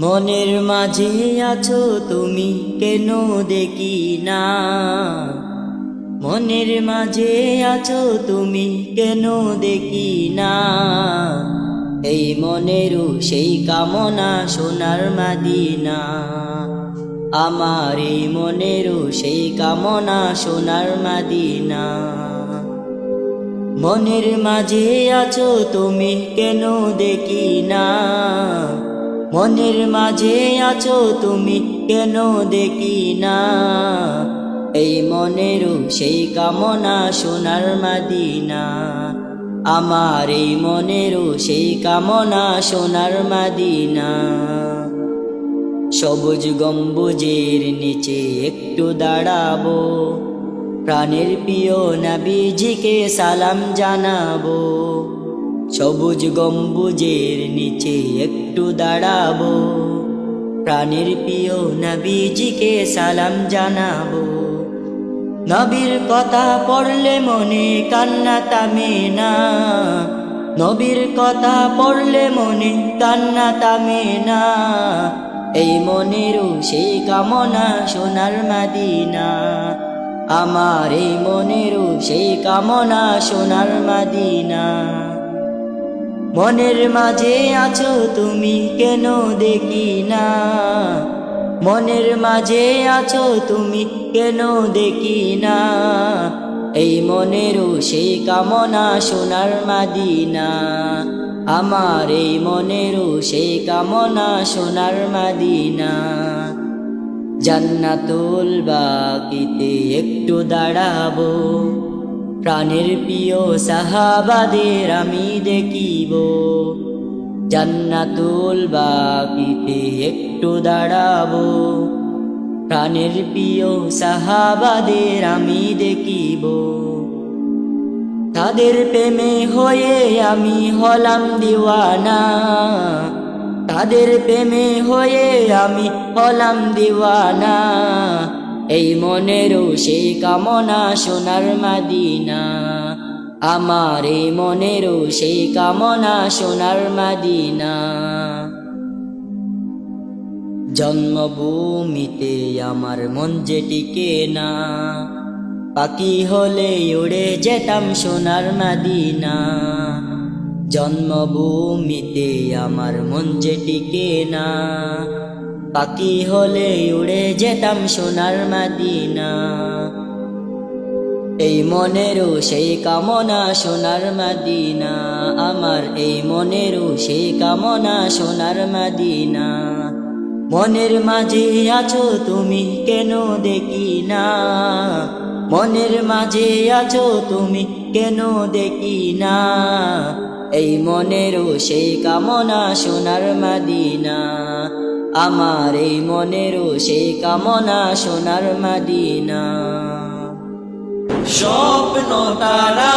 মনের মাঝে আছো তুমি কেন দেখি না, মনের মাঝে আছো তুমি কেন দেখি না। এই মনেরও সেই কামনা সোনার মাদিনা, আমার এই মনেরও সেই কামনা সোনার মাদিনা। মনের মাঝে আছো তুমি কেন দেখি না, মনের মাঝে আছো তুমি কেন দেখি না। এই মনেরও সেই কামনা সোনার মাদিনা, আমার এই মনেরও সেই কামনা সোনার মাদিনা। সবুজ গম্বুজের নিচে একটু দাঁড়াবো, প্রাণের প্রিয় নবীজিকে সালাম জানাবো। সবুজ গম্বুজের নিচে একটু দাঁড়াবো, প্রাণের প্রিয় নবীজিকে সালাম জানাবো। নবীর কথা পড়লে মনে কান্না থামে না, নবীর কথা পড়লে মনে কান্না থামে না। এই মনেরও সেই কামনা সোনার মাদিনা, আমার এই মনেরও সেই কামনা সোনার মাদিনা। মনের মাঝে আছো তুমি কেন দেখি না, মনের মাঝে আছো তুমি কেন দেখি না। এই মনেরও সেই কামনা সোনার মাদিনা, আমার এই মনেরও সেই কামনা সোনার মাদিনা। জান্নাতুল বাকিতে একটু দাঁড়াবো, প্রাণের প্রিয় সাহাবাদের আমি দেখিব। জান্নাতুল বাকিতে একটু দাঁড়াবো, প্রাণের প্রিয় সাহাবাদের আমি দেখিব। তাদের প্রেমে হয়ে আমি হলাম দিওয়ানা, তাদের প্রেমে হয়ে আমি হলাম দিওয়ানা। এই মনেরও সেই কামনা সোনার মাদিনা, আমার এই মনেরও সেই কামনা সোনার মাদিনা। জন্মভূমিতে আমার মন যে টিকে না, পাখি হলে উড়ে যেতাম সোনার মাদিনা। জন্মভূমিতে আমার মন যে টিকে না, পাখি হলে উড়ে যেতাম সোনার মাদিনা। এই মনেরও সেই কামনা সোনার মাদিনা, আমার এই মনেরও সেই কামনা সোনার মাদিনা। মনের মাঝে আছো তুমি কেন দেখি না, মনের মাঝে আছো তুমি কেন দেখি না। এই মনেরও সেই কামনা সোনার মাদিনা, আমার এই মনেরও সেই কামনা সোনার মাদিনা। স্বপ্ন তারা